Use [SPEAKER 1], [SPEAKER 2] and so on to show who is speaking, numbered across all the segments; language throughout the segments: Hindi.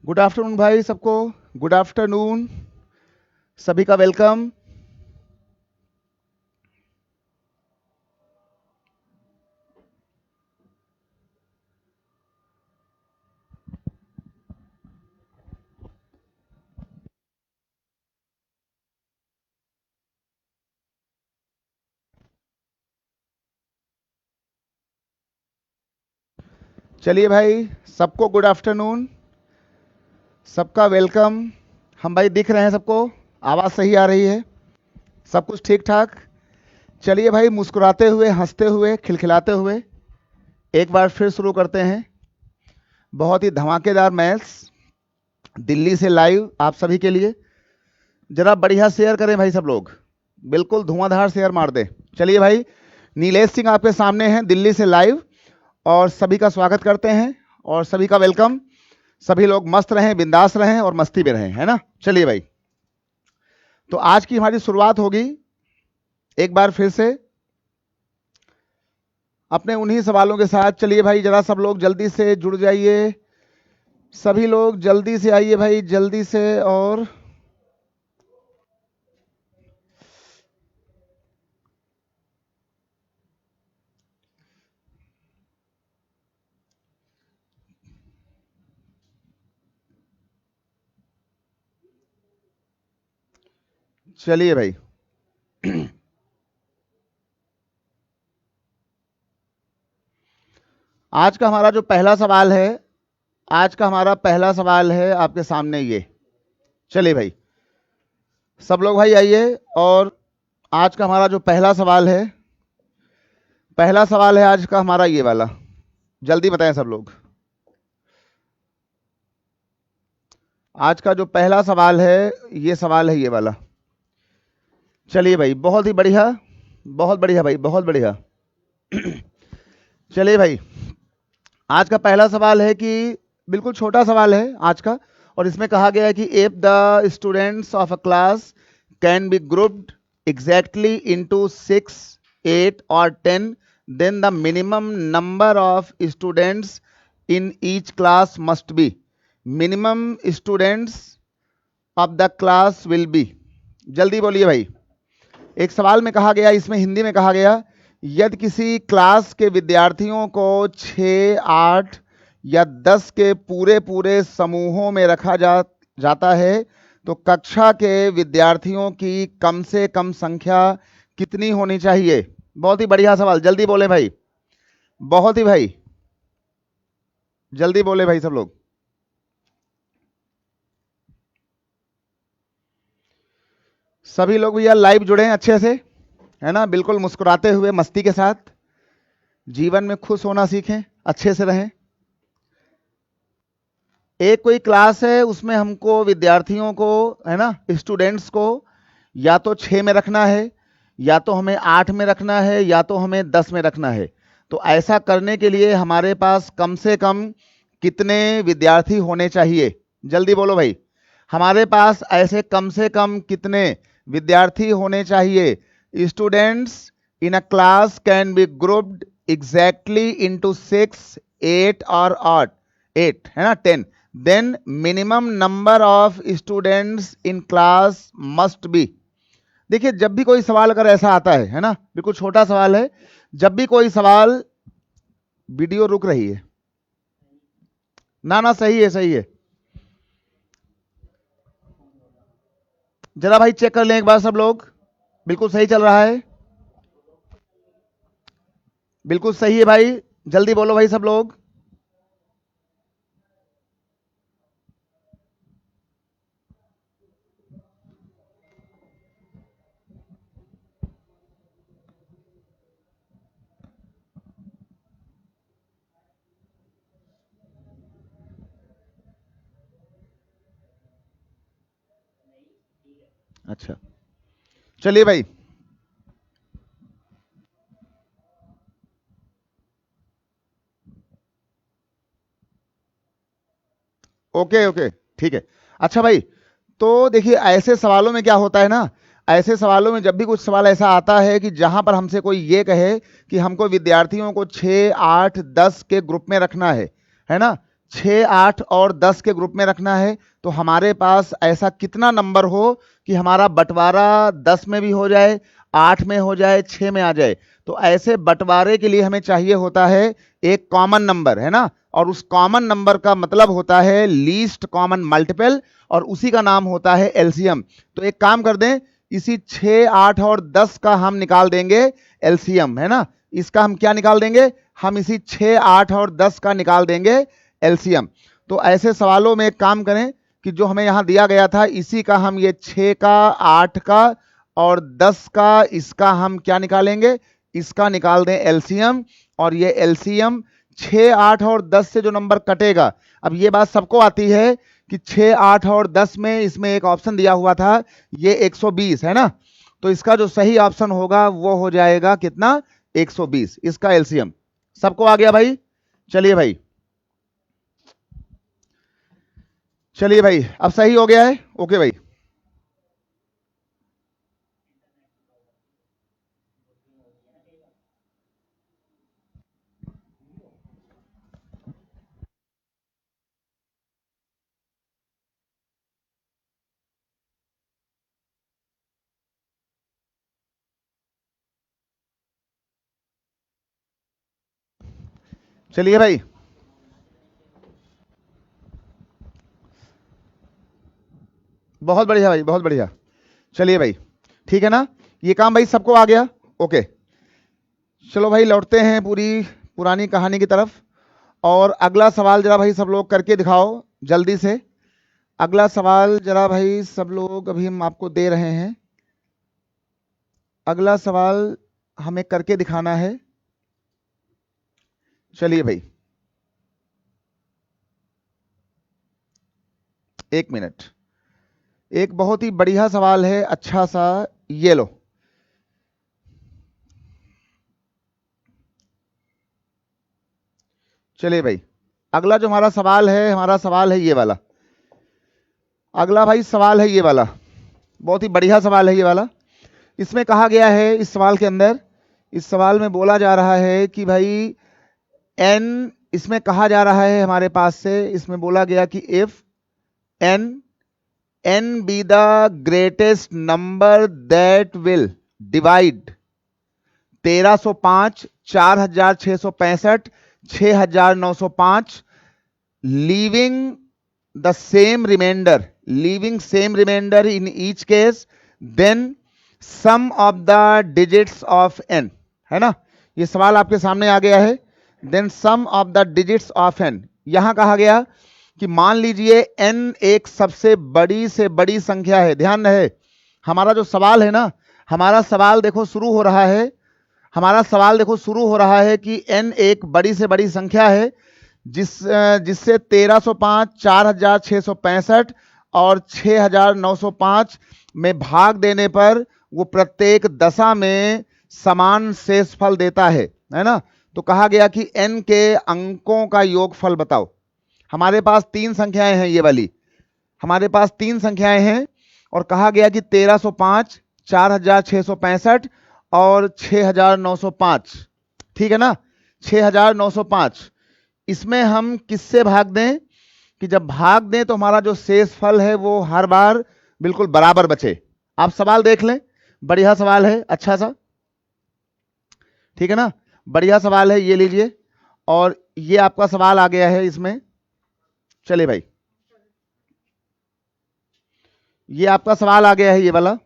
[SPEAKER 1] गुड आफ्टरनून भाई सबको। Good afternoon. सभी का वेलकम। चलिए भाई, सबको गुड आफ्टरनून, सबका वेलकम। हम भाई दिख रहे हैं सबको, आवाज़ सही आ रही है, सब कुछ ठीक ठाक। चलिए भाई, मुस्कुराते हुए, हंसते हुए, खिलखिलाते हुए एक बार फिर शुरू करते हैं। बहुत ही धमाकेदार मैच दिल्ली से लाइव आप सभी के लिए। जरा बढ़िया शेयर करें भाई सब लोग, बिल्कुल धुआंधार शेयर मार दें। चलिए भाई, नीलेश सिंह आपके सामने हैं दिल्ली से लाइव, और सभी का स्वागत करते हैं और सभी का वेलकम। सभी लोग मस्त रहें, बिंदास रहें और मस्ती में रहें, है ना। चलिए भाई, तो आज की हमारी शुरुआत होगी एक बार फिर से अपने उन्हीं सवालों के साथ। चलिए भाई, जरा सब लोग जल्दी से जुड़ जाइए, सभी लोग जल्दी से आइए भाई, जल्दी से। और चलिए भाई, आज का हमारा जो पहला सवाल है, आज का हमारा पहला सवाल है आपके सामने ये। चलिए भाई, सब लोग भाई आइए। और आज का हमारा जो पहला सवाल है, पहला सवाल है आज का हमारा ये वाला। जल्दी बताएं सब लोग। आज का जो पहला सवाल है, ये सवाल है ये वाला। चलिए भाई, बहुत ही बढ़िया, बहुत बढ़िया भाई, बहुत बढ़िया। चलिए भाई, आज का पहला सवाल है कि बिल्कुल छोटा सवाल है आज का, और इसमें कहा गया है कि if the students of a class can be grouped exactly into 6, 8 और 10, then the minimum number of students in each class must be. Minimum students of the class will be. जल्दी बोलिए भाई। एक सवाल में कहा गया, इसमें हिंदी में कहा गया, यदि किसी क्लास के विद्यार्थियों को 6, 8 या 10 के पूरे पूरे समूहों में रखा जाता है, तो कक्षा के विद्यार्थियों की कम से कम संख्या कितनी होनी चाहिए। बहुत ही बढ़िया सवाल, जल्दी बोले भाई, बहुत ही भाई, जल्दी बोले भाई सब लोग। सभी लोग भैया लाइव जुड़े हैं अच्छे से, है ना, बिल्कुल मुस्कुराते हुए, मस्ती के साथ। जीवन में खुश होना सीखें, अच्छे से रहें। एक कोई क्लास है, उसमें हमको विद्यार्थियों को, है ना, स्टूडेंट्स को या तो 6 में रखना है, या तो हमें 8 में रखना है, या तो हमें 10 में रखना है। तो ऐसा करने के लिए हमारे पास कम से कम कितने विद्यार्थी होने चाहिए। जल्दी बोलो भाई, हमारे पास ऐसे कम से कम कितने विद्यार्थी होने चाहिए। Students in a class can be grouped exactly into 6, 8 और 8, है ना, 10। Then minimum number of students in class must be. देखिए, जब भी कोई सवाल अगर ऐसा आता है ना, बिल्कुल छोटा सवाल है, जब भी कोई सवाल, वीडियो रुक रही है ना, ना सही है, सही है। जरा भाई चेक कर लें एक बार सब लोग, बिल्कुल सही चल रहा है, बिल्कुल सही है भाई। जल्दी बोलो भाई सब लोग। अच्छा, चलिए भाई, ओके ओके, ठीक है। अच्छा भाई, तो देखिए, ऐसे सवालों में क्या होता है ना, ऐसे सवालों में जब भी कुछ सवाल ऐसा आता है कि जहां पर हमसे कोई ये कहे कि हमको विद्यार्थियों को 6, 8, 10 के ग्रुप में रखना है ना, 6, 8 और 10 के ग्रुप में रखना है, तो हमारे पास ऐसा कितना नंबर हो कि हमारा बंटवारा 10 में भी हो जाए, 8 में हो जाए, 6 में आ जाए। तो ऐसे बंटवारे के लिए हमें चाहिए होता है एक कॉमन नंबर, है ना, और उस कॉमन नंबर का मतलब होता है लीस्ट कॉमन मल्टीपल, और उसी का नाम होता है एलसीएम। तो एक काम कर दें, इसी 6, 8 और 10 का हम निकाल देंगे एलसीएम, है ना। इसका हम क्या निकाल देंगे, हम इसी 6, 8 और 10 का निकाल देंगे एलसीएम। तो ऐसे सवालों में एक काम करें कि जो हमें यहां दिया गया था इसी का हम ये 6 का, 8 का और 10 का, इसका हम क्या निकालेंगे, इसका निकाल दें एलसीएम। और ये एलसीएम 6, 8 और 10 से जो नंबर कटेगा, अब ये बात सबको आती है कि 6, 8 और 10 में इसमें एक ऑप्शन दिया हुआ था ये 120, है ना। तो इसका जो सही ऑप्शन होगा वो हो जाएगा कितना, 120, इसका एलसीएम। सबको आ गया भाई? चलिए भाई, चलिए भाई, अब सही हो गया है। ओके भाई, चलिए भाई, बहुत बढ़िया भाई, बहुत बढ़िया। चलिए भाई, ठीक है ना, ये काम भाई सबको आ गया। ओके, चलो भाई लौटते हैं पूरी पुरानी कहानी की तरफ। और अगला सवाल जरा भाई सब लोग करके दिखाओ जल्दी से। अगला सवाल जरा भाई सब लोग, अभी हम आपको दे रहे हैं। अगला सवाल हमें करके दिखाना है। चलिए भाई, 1 मिनट। एक बहुत ही बढ़िया सवाल है, अच्छा सा, ये लो। चलिए भाई, अगला जो हमारा सवाल है ये वाला। अगला भाई सवाल है ये वाला, बहुत ही बढ़िया सवाल है ये वाला। इसमें कहा गया है, इस सवाल के अंदर, इस सवाल में बोला जा रहा है कि भाई n, इसमें कहा जा रहा है हमारे पास से, इसमें बोला गया कि if n be the greatest number that will divide 1305, 4665, 6905, leaving same remainder in each case, then sum of the digits of n, है ना। ये सवाल आपके सामने आ गया है। Then sum of the digits of n, यहां कहा गया कि मान लीजिए n एक सबसे बड़ी से बड़ी संख्या है। ध्यान रहे, हमारा जो सवाल है ना, हमारा सवाल देखो शुरू हो रहा है, कि n एक बड़ी से बड़ी संख्या है जिससे 1305, 4665 और 6905 में भाग देने पर वो प्रत्येक दशा में समान शेषफल देता है ना। तो कहा गया कि n के अंकों का योगफल बताओ। हमारे पास 3 संख्याएं हैं, ये वाली हमारे पास 3 संख्याएं हैं, और कहा गया कि 1305, 4665 और 6905, ठीक है ना, 6905। इसमें हम किससे भाग दें कि जब भाग दें तो हमारा जो शेषफल है वो हर बार बिल्कुल बराबर बचे। आप सवाल देख लें, बढ़िया सवाल है, अच्छा सा, ठीक है ना, बढ़िया सवाल है, ये लीजिए। और ये आपका सवाल आ गया है इसमें। चलिए भाई, ये आपका सवाल आ गया है, ये वाला,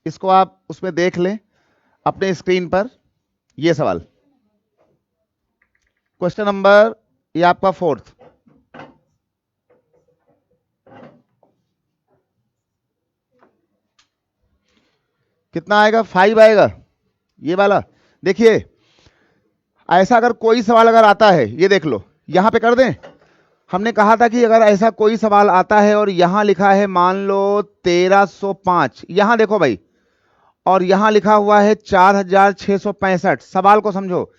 [SPEAKER 1] इसको आप उसमें देख लें अपने स्क्रीन पर। ये सवाल क्वेश्चन नंबर, ये आपका 4th, कितना आएगा, 5 आएगा ये वाला। देखिए, ऐसा अगर कोई सवाल अगर आता है, ये देख लो, यहां पे कर दें। हमने कहा था कि अगर ऐसा कोई सवाल आता है और यहां लिखा है मान लो 1305, यहां देखो भाई, और यहां लिखा हुआ है 4665, सवाल को समझो,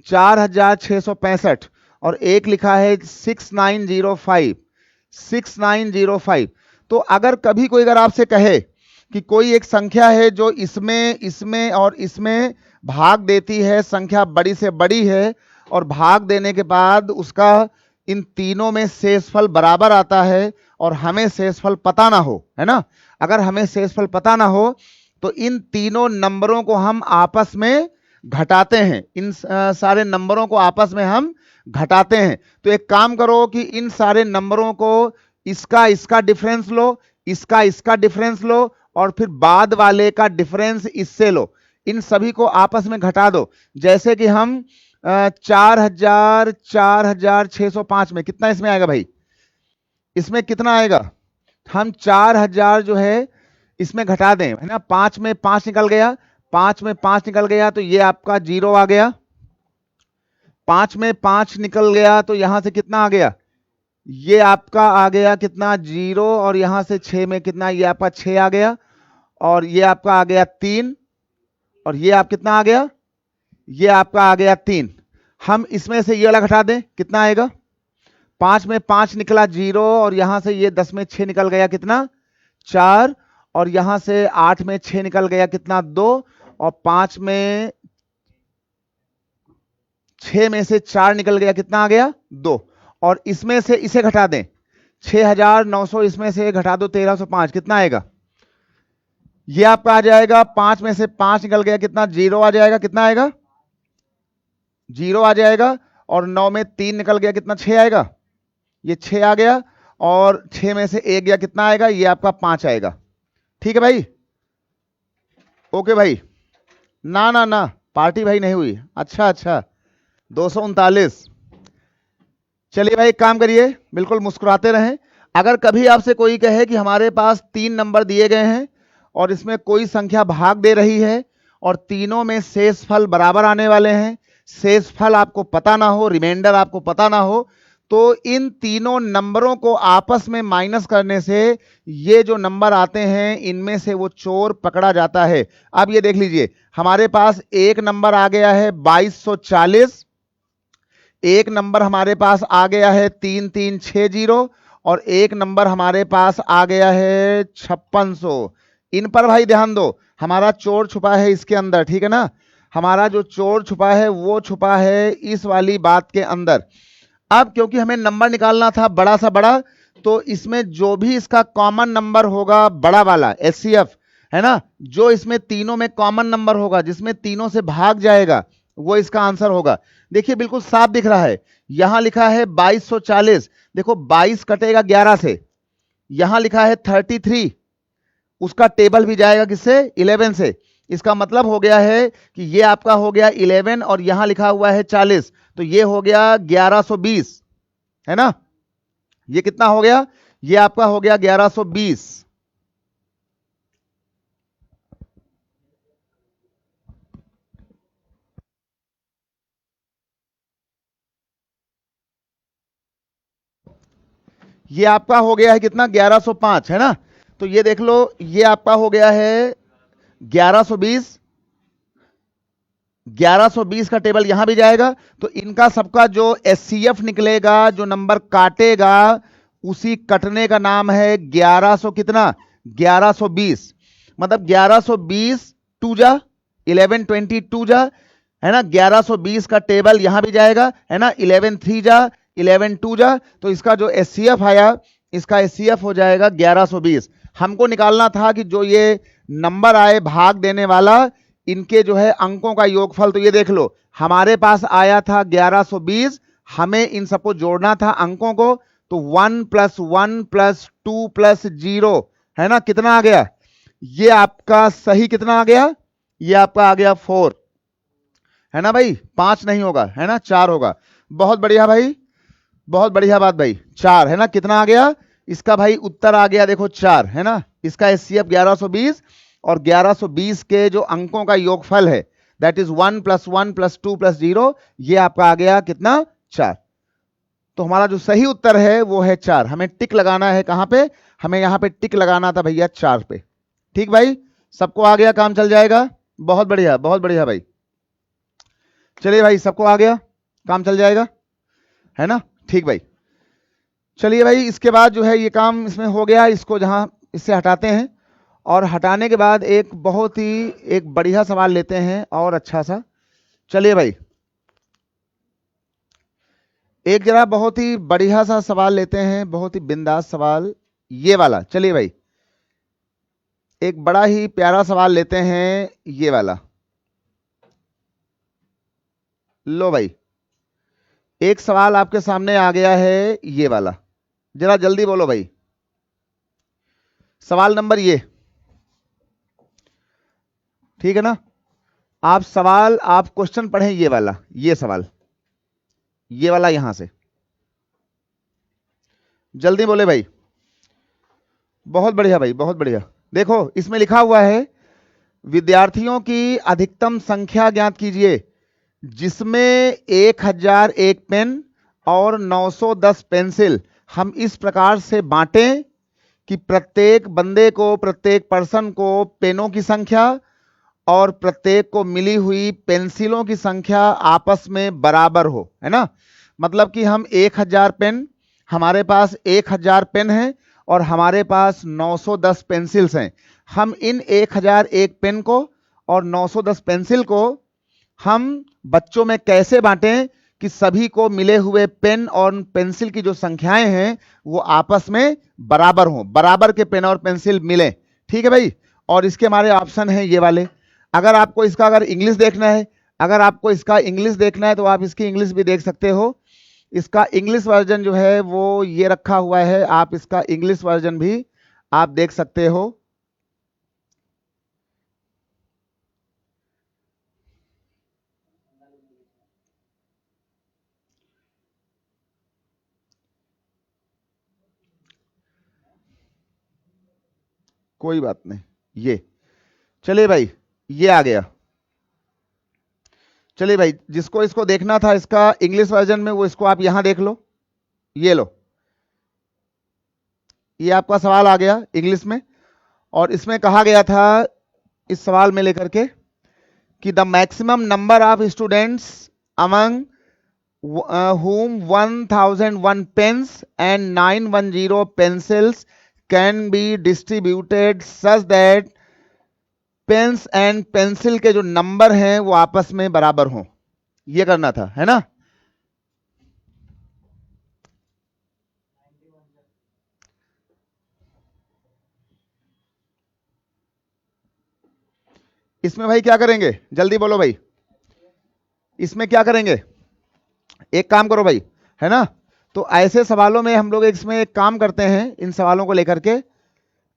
[SPEAKER 1] 4665, और एक लिखा है 6905। तो अगर कभी कोई अगर आपसे कहे कि कोई एक संख्या है जो इसमें इसमें और इसमें भाग देती है, संख्या बड़ी से बड़ी है, और भाग देने के बाद उसका इन तीनों में शेषफल बराबर आता है और हमें शेषफल पता ना हो, है ना, अगर हमें शेषफल पता ना हो तो इन तीनों नंबरों को हम आपस में घटाते हैं, इन सारे नंबरों को आपस में हम घटाते हैं। तो एक काम करो कि इन सारे नंबरों को इसका इसका डिफरेंस लो, इसका इसका डिफरेंस लो और फिर बाद वाले का डिफरेंस इससे लो, इन सभी को आपस में घटा दो। जैसे कि हम 4,605 में कितना इसमें आएगा भाई, इसमें कितना आएगा, हम 4,000 जो है इसमें घटा दें, है ना, 5 में 5 निकल गया, 5 में 5 निकल गया तो ये आपका 0 आ गया, 5 में 5 निकल गया तो यहां से कितना आ गया, ये आपका आ गया कितना 0 और यहां से 6 में कितना, ये आपका 6 आ गया और ये आपका आ गया 3 और ये आप कितना आ गया, ये आपका आ गया 3। हम इसमें से ये वाला घटा दें, कितना आएगा, 5 में 5 निकला 0 और यहां से ये 10 में 6 निकल गया कितना 4 और यहां से 8 में 6 निकल गया कितना 2 और 5 में 6 में से 4 निकल गया कितना आ गया 2 और इसमें से इसे घटा दें 6,900 इसमें से घटा दो 1,305 कितना आएगा, ये आपका आ जाएगा 5 में से 5 निकल गया कितना 0 आ जाएगा, कितना आएगा 0 आ जाएगा और 9 में 3 निकल गया कितना 6 आएगा, ये 6 आ गया और 6 में से 1 गया कितना आएगा, ये आपका 5 आएगा। ठीक है भाई, ओके भाई, ना ना ना पार्टी भाई नहीं हुई, अच्छा अच्छा 239। चलिए भाई काम करिए, बिल्कुल मुस्कुराते रहें। अगर कभी आपसे कोई कहे कि हमारे पास 3 नंबर दिए गए हैं और इसमें कोई संख्या भाग दे रही है और तीनों में शेषफल बराबर आने वाले हैं, शेषफल आपको पता ना हो, रिमाइंडर आपको पता ना हो, तो इन तीनों नंबरों को आपस में माइनस करने से ये जो नंबर आते हैं इनमें से वो चोर पकड़ा जाता है। अब ये देख लीजिए, हमारे पास एक नंबर आ गया है 2240, एक नंबर हमारे पास आ गया है 3360 और एक नंबर हमारे पास आ गया है 5600। इन पर भाई ध्यान दो, हमारा चोर छुपा है इसके अंदर, ठीक है ना, हमारा जो चोर छुपा है वो छुपा है इस वाली बात के अंदर। अब क्योंकि हमें नंबर निकालना था बड़ा सा बड़ा, तो इसमें जो भी इसका कॉमन नंबर होगा बड़ा वाला एचसीएफ, है ना, जो इसमें तीनों में कॉमन नंबर होगा जिसमें तीनों से भाग जाएगा वो इसका आंसर होगा। देखिए बिल्कुल साफ दिख रहा है, यहां लिखा है 2240, देखो 22 कटेगा 11 से, यहां लिखा है 33, उसका टेबल भी जाएगा किससे 11 से, इसका मतलब हो गया है कि ये आपका हो गया 11 और यहां लिखा हुआ है 40, तो ये हो गया 1120, है ना, ये कितना हो गया, ये आपका हो गया 1120। ये आपका हो गया है कितना 1105, है ना, तो ये देख लो ये आपका हो गया है 1120, 1120 का टेबल यहां भी जाएगा, तो इनका सबका जो एचसीएफ निकलेगा, जो नंबर काटेगा, उसी कटने का नाम है 1100 कितना 1120, मतलब 1120 टू जा 1122 जा, है ना, 1120 का टेबल यहां भी जाएगा, है ना, 11 जा 11 जा, तो इसका जो एचसीएफ आया, इसका एचसीएफ हो जाएगा 1120। हमको निकालना था कि जो ये नंबर आए भाग देने वाला, इनके जो है अंकों का योगफल, तो ये देख लो हमारे पास आया था 1120, हमें इन सबको जोड़ना था अंकों को, तो 1 + 1 + 2 + 0, है ना, कितना आ गया, ये आपका सही कितना आ गया, ये आपका आ गया 4, है ना भाई, 5 नहीं होगा, है ना, 4 होगा। बहुत बढ़िया भाई, बहुत बढ़िया बात भाई, 4 है ना, कितना आ गया, इसका भाई उत्तर आ गया देखो 4, है ना, इसका एचसीएफ 1120 और 1120 के जो अंकों का योगफल है दैट इज 1 + 1 + 2 + 0, ये आपका आ गया कितना 4। तो हमारा जो सही उत्तर है वो है 4। हमें टिक लगाना है कहां पे, हमें यहां पे टिक लगाना था भैया 4 पे। ठीक भाई, सबको आ गया, काम चल जाएगा, बहुत बढ़िया बहुत बढ़िया भाई। चलिए भाई सबको आ गया, काम चल जाएगा, है ना, ठीक भाई। चलिए भाई इसके बाद जो है ये काम इसमें हो गया, इसको जहां इससे हटाते हैं और हटाने के बाद एक बहुत ही एक बढ़िया सवाल लेते हैं और अच्छा सा। चलिए भाई एक जरा बहुत ही बढ़िया सा सवाल लेते हैं, बहुत ही बिंदास सवाल, ये वाला। चलिए भाई, एक बड़ा ही प्यारा सवाल लेते हैं, ये वाला। लो भाई, एक सवाल आपके सामने आ गया है, ये वाला। जरा जल्दी बोलो भाई। सवाल नंबर ये, ठीक है ना? आप सवाल, आप क्वेश्चन पढ़ें, ये वाला, ये सवाल, ये वाला यहां से। जल्दी बोले भाई। बहुत बढ़िया भाई, बहुत बढ़िया। देखो इसमें लिखा हुआ है, विद्यार्थियों की अधिकतम संख्या ज्ञात कीजिए जिसमें 1001 पेन और 910 पेंसिल हम इस प्रकार से बांटें कि प्रत्येक बंदे को, प्रत्येक पर्सन को पेनों की संख्या और प्रत्येक को मिली हुई पेंसिलों की संख्या आपस में बराबर हो, है ना? मतलब कि हम 1000 पेन, हमारे पास 1000 पेन है और हमारे पास 910 पेंसिल्स हैं। हम इन 1001 पेन को और 910 पेंसिल को हम बच्चों में कैसे बांटें कि सभी को मिले हुए पेन और पेंसिल की जो संख्याएं हैं वो आपस में बराबर हों, बराबर के पेन और पेंसिल मिले। ठीक है भाई? और इसके हमारे ऑप्शन हैं ये वाले। अगर आपको इसका अगर इंग्लिश देखना है, अगर आपको इसका इंग्लिश देखना है तो आप इसकी इंग्लिश भी देख सकते हो। इसका इंग्लिश वर्जन जो है वो ये रखा हुआ है, आप इसका इंग्लिश वर्जन भी आप देख सकते हो। कोई बात नहीं, ये चलिए भाई, ये आ गया। चलिए भाई, जिसको इसको देखना था इसका इंग्लिश वर्जन में, वो इसको आप यहां देख लो। ये लो, ये आपका सवाल आ गया इंग्लिश में। और इसमें कहा गया था, इस सवाल में लेकर के, कि the maximum number of students among whom 1001 pens and 910 pencils can be distributed such that pens and pencil के जो नंबर हैं वो आपस में बराबर हों। ये करना था, है ना? इसमें भाई क्या करेंगे, जल्दी बोलो भाई। इसमें क्या करेंगे? एक काम करो भाई, है ना? तो ऐसे सवालों में हम लोग इसमें एक काम करते हैं, इन सवालों को लेकर के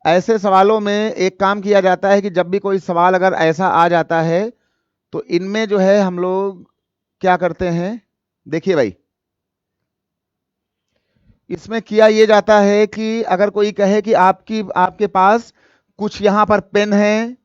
[SPEAKER 1] ऐसे सवालों में एक काम किया जाता है कि जब भी कोई सवाल अगर ऐसा आ जाता है तो इनमें जो है हम लोग क्या करते हैं, देखिए भाई, इसमें किया ये जाता है कि अगर कोई कहे कि आपके पास कुछ यहां पर पेन है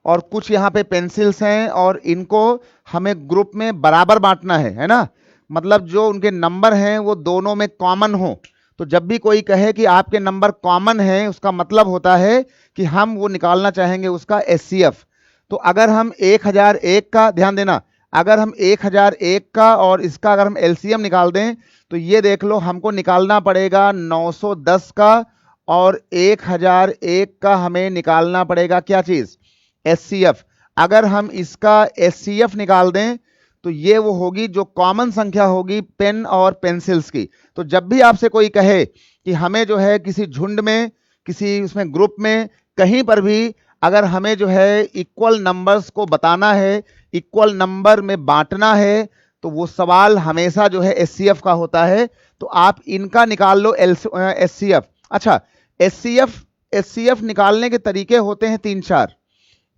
[SPEAKER 1] और कुछ यहां पे पेंसिल्स हैं और इनको हमें ग्रुप में बराबर बांटना है ना? मतलब जो उनके नंबर हैं वो दोनों में कॉमन हो। तो जब भी कोई कहे कि आपके नंबर कॉमन है, उसका मतलब होता है कि हम वो निकालना चाहेंगे उसका एचसीएफ। तो अगर हम 1001 का, ध्यान देना, अगर हम 1001 का और इसका अगर हम एलसीएम निकाल दें तो ये देख लो, हमको निकालना पड़ेगा 910 का और 1001 का हमें निकालना पड़ेगा क्या चीज, एचसीएफ। अगर हम इसका एचसीएफ निकाल दें तो ये वो होगी जो कॉमन संख्या होगी पेन और पेंसिल्स की। तो जब भी आपसे कोई कहे कि हमें जो है किसी झुंड में, किसी उसमें ग्रुप में, कहीं पर भी अगर हमें जो है इक्वल नंबर्स को बताना है, इक्वल नंबर में बांटना है, तो वो सवाल हमेशा जो है एचसीएफ का होता है। तो आप इनका निकाल लो एचसीएफ। अच्छा, एचसीएफ निकालने के तरीके होते हैं 3-4।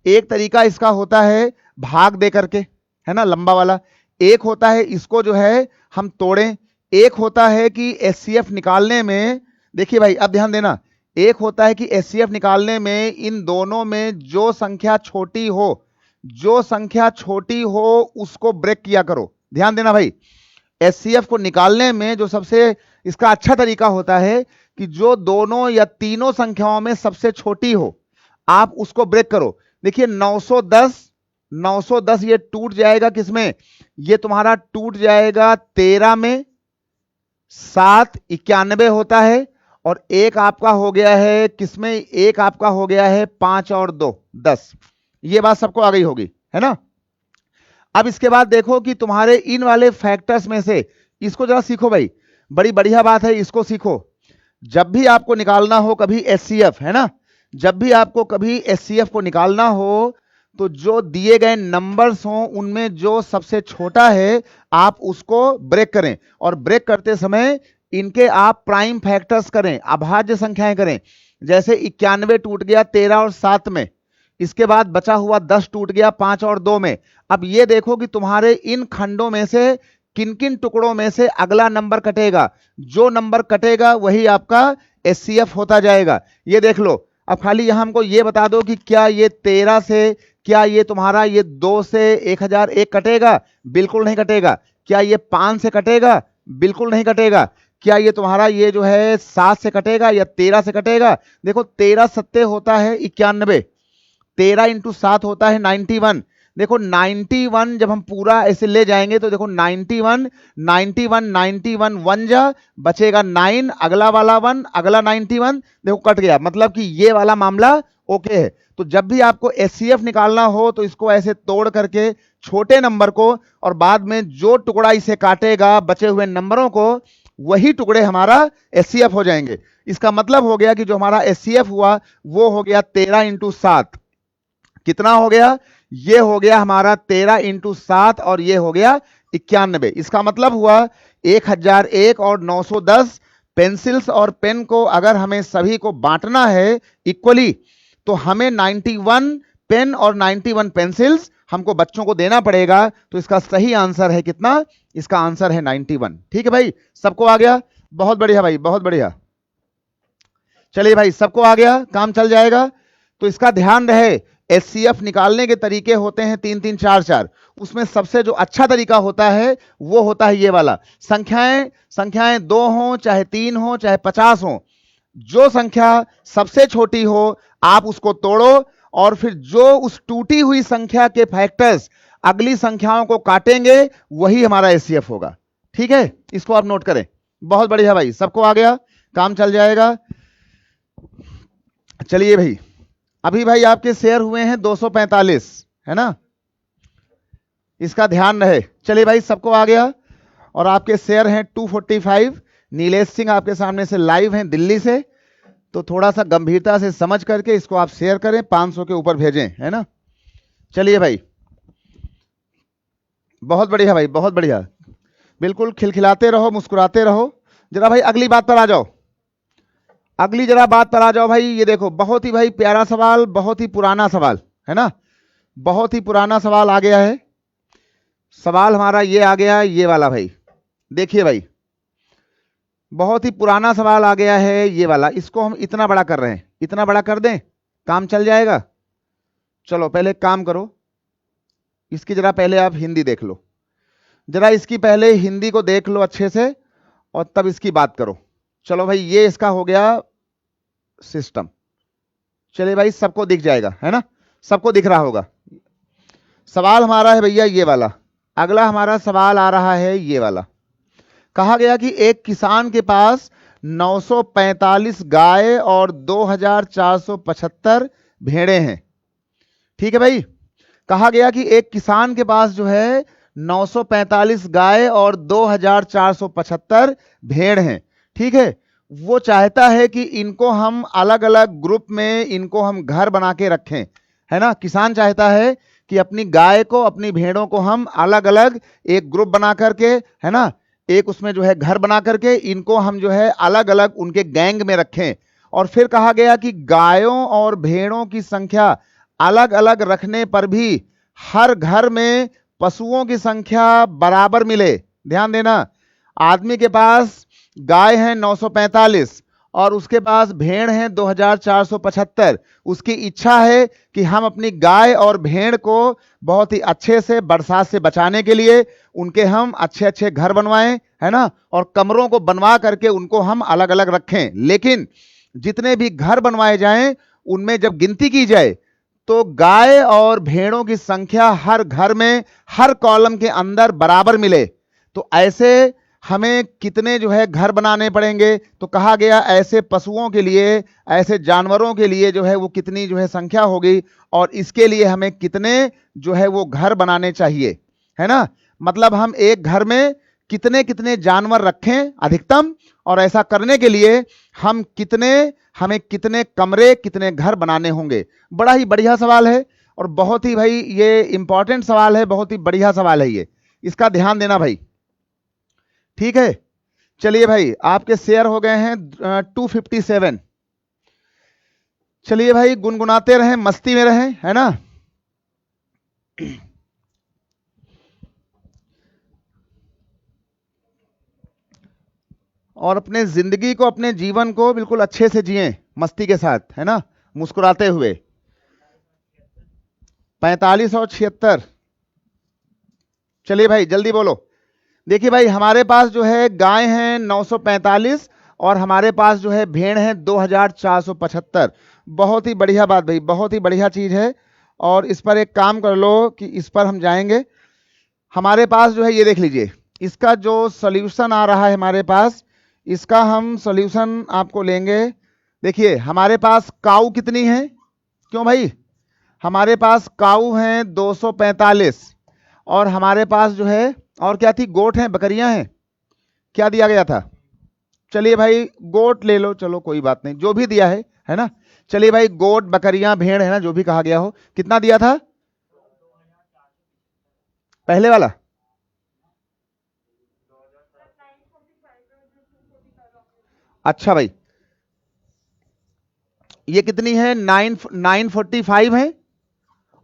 [SPEAKER 1] एक तरीका इसका होता है भाग दे करके, है ना, लंबा वाला। एक होता है इसको जो है हम तोड़ें। एक होता है कि एचसीएफ निकालने में, देखिए भाई अब ध्यान देना, एक होता है कि एचसीएफ निकालने में इन दोनों में जो संख्या छोटी हो, जो संख्या छोटी हो उसको ब्रेक किया करो। ध्यान देना भाई, एचसीएफ को निकालने में जो सबसे इसका अच्छा तरीका होता है कि जो दोनों या तीनों संख्याओं में सबसे छोटी हो आप उसको ब्रेक करो। देखिए 910 ये टूट जाएगा किसमें, ये तुम्हारा टूट जाएगा 13 में, 7 91 होता है, और एक आपका हो गया है किसमें, एक आपका हो गया है 5 और 2 10। ये बात सबको आ गई होगी, है ना? अब इसके बाद देखो कि तुम्हारे इन वाले फैक्टर्स में से इसको जरा सीखो भाई, बड़ी बढ़िया बात है, इसको सीखो। जब भी आपको निकालना हो कभी एचसीएफ, है ना, जब भी आपको कभी एचसीएफ को निकालना हो, तो जो दिए गए नंबर्स हों उनमें जो सबसे छोटा है आप उसको ब्रेक करें, और ब्रेक करते समय इनके आप प्राइम फैक्टर्स करें, अभाज्य संख्याएं करें। जैसे 91 टूट गया 13 और 7 में, इसके बाद बचा हुआ 10 टूट गया 5 और 2 में। अब ये देखो कि तुम्हारे इन खंडों में से किन किन टुकड़ों में से अगला नंबर कटेगा, जो नंबर कटेगा वही आपका एचसीएफ होता जाएगा। ये देख लो। अब खाली यहां हमको ये बता दो कि क्या ये 13 से, क्या ये तुम्हारा ये 2 से 1001 कटेगा? बिल्कुल नहीं कटेगा। क्या ये 5 से कटेगा? बिल्कुल नहीं कटेगा। क्या ये तुम्हारा ये जो है 7 से कटेगा या 13 से कटेगा? देखो 13 सत्ते होता है 91, 13 इंटू 7 होता है 91। देखो 91 जब हम पूरा ऐसे ले जाएंगे तो देखो 91 91 91 1 जा बचेगा 9, अगला वाला 1, अगला 91, देखो कट गया। मतलब कि ये वाला मामला ओके है। तो जब भी आपको एचसीएफ निकालना हो तो इसको ऐसे तोड़ करके छोटे नंबर को, और बाद में जो टुकड़ा इसे काटेगा बचे हुए नंबरों को, वही टुकड़े हमारा एचसीएफ हो जाएंगे। इसका मतलब हो गया कि जो हमारा एचसीएफ हुआ वो हो गया 13 इंटू 7। कितना हो गया? ये हो गया हमारा 13 इंटू 7 और ये हो गया 91। इसका मतलब हुआ 1001 और 910 पेंसिल्स और पेन को अगर हमें सभी को बांटना है इक्वली, तो हमें 91 पेन और 91 पेंसिल्स हमको बच्चों को देना पड़ेगा। तो इसका सही आंसर है कितना? इसका आंसर है 91। ठीक है भाई, सबको आ गया? बहुत बढ़िया भाई, बहुत बढ़िया। चलिए भाई, सबको आ गया, काम चल जाएगा। तो इसका ध्यान रहे, एचसीएफ निकालने के तरीके होते हैं 3 3 4 4। उसमें सबसे जो अच्छा तरीका होता है वो होता है ये वाला। संख्याएं 2 हो चाहे 3 हो चाहे 50 हो, जो संख्या सबसे छोटी हो आप उसको तोड़ो, और फिर जो उस टूटी हुई संख्या के फैक्टर्स अगली संख्याओं को काटेंगे वही हमारा एचसीएफ होगा। ठीक है, इसको आप नोट करें। बहुत बढ़िया भाई, सबको आ गया, काम चल जाएगा। चलिए भाई, अभी भाई आपके शेयर हुए हैं 245, है ना, इसका ध्यान रहे। चलिए भाई, सबको आ गया। और आपके शेयर हैं 245। नीलेश सिंह आपके सामने से लाइव हैं दिल्ली से, तो थोड़ा सा गंभीरता से समझ करके इसको आप शेयर करें, 500 के ऊपर भेजें, है ना। चलिए भाई, बहुत बढ़िया भाई, बहुत बढ़िया। बिल्कुल खिलखिलाते रहो, मुस्कुराते रहो। जरा भाई अगली बात पर आ जाओ, अगली जरा बात पर आ जाओ भाई। ये देखो, बहुत ही भाई प्यारा सवाल, बहुत ही पुराना सवाल, है ना, बहुत ही पुराना सवाल आ गया है। सवाल हमारा ये आ गया, ये वाला भाई। देखिए भाई, बहुत ही पुराना सवाल आ गया है ये वाला। इसको हम इतना बड़ा कर रहे हैं, इतना बड़ा कर दें, काम चल जाएगा। चलो पहले काम करो, इसकी जरा पहले आप हिंदी देख लो, जरा इसकी पहले हिंदी को देख लो अच्छे से, और तब इसकी बात करो। चलो भाई, ये इसका हो गया सिस्टम। चलिए भाई, सबको दिख जाएगा, है ना, सबको दिख रहा होगा। सवाल हमारा है भैया ये वाला। अगला हमारा सवाल आ रहा है ये वाला। कहा गया कि एक किसान के पास 945 गाय और 2475 भेड़ें हैं। ठीक है भाई, कहा गया कि एक किसान के पास जो है 945 गाय और 2475 भेड़ हैं। ठीक है, वो चाहता है कि इनको हम अलग अलग ग्रुप में, इनको हम घर बना के रखें, है ना। किसान चाहता है कि अपनी गाय को, अपनी भेड़ों को हम अलग अलग एक ग्रुप बना करके, है ना, एक उसमें जो है घर बना करके इनको हम जो है अलग अलग उनके गैंग में रखें। और फिर कहा गया कि गायों और भेड़ों की संख्या अलग अलग रखने पर भी हर घर में पशुओं की संख्या बराबर मिले। ध्यान देना, आदमी के पास गाय है 945 और उसके पास भेड़ हैं 2475। उसकी इच्छा है कि हम अपनी गाय और भेड़ को बहुत ही अच्छे से बरसात से बचाने के लिए उनके हम अच्छे अच्छे घर बनवाएं, है ना, और कमरों को बनवा करके उनको हम अलग अलग रखें। लेकिन जितने भी घर बनवाए जाएं उनमें जब गिनती की जाए तो गाय और भेड़ों की संख्या हर घर में, हर कॉलम के अंदर बराबर मिले। तो ऐसे हमें कितने जो है घर बनाने पड़ेंगे? तो कहा गया ऐसे पशुओं के लिए, ऐसे जानवरों के लिए जो है वो कितनी जो है संख्या होगी, और इसके लिए हमें कितने जो है वो घर बनाने चाहिए, है ना। मतलब हम एक घर में कितने कितने जानवर रखें अधिकतम, और ऐसा करने के लिए हमें कितने कमरे, कितने घर बनाने होंगे। बड़ा ही बढ़िया सवाल है और बहुत ही भाई ये इंपॉर्टेंट सवाल है, बहुत ही बढ़िया सवाल है ये, इसका ध्यान देना भाई। ठीक है, चलिए भाई आपके शेयर हो गए हैं 257। चलिए भाई गुनगुनाते रहें, मस्ती में रहें, है ना। और अपने जिंदगी को, अपने जीवन को बिल्कुल अच्छे से जिएं, मस्ती के साथ, है ना, मुस्कुराते हुए। 45 और 76। चलिए भाई जल्दी बोलो। देखिए भाई हमारे पास जो है गाय हैं 945 और हमारे पास जो है भेड़ हैं 2475। बहुत ही बढ़िया बात भाई, बहुत ही बढ़िया चीज है। और इस पर एक काम कर लो कि इस पर हम जाएंगे। हमारे पास जो है ये देख लीजिए, इसका जो सॉल्यूशन आ रहा है हमारे पास, इसका हम सॉल्यूशन आपको लेंगे। देखिए हमारे पास काऊ कितनी है, क्यों भाई, हमारे पास काऊ हैं 245 और हमारे पास जो है और क्या थी, गोट हैं, बकरियां हैं, क्या दिया गया था। चलिए भाई गोट ले लो, चलो कोई बात नहीं, जो भी दिया है ना। चलिए भाई गोट, बकरियां, भेड़ है ना, जो भी कहा गया हो। कितना दिया था पहले वाला, अच्छा भाई ये कितनी है, 945 है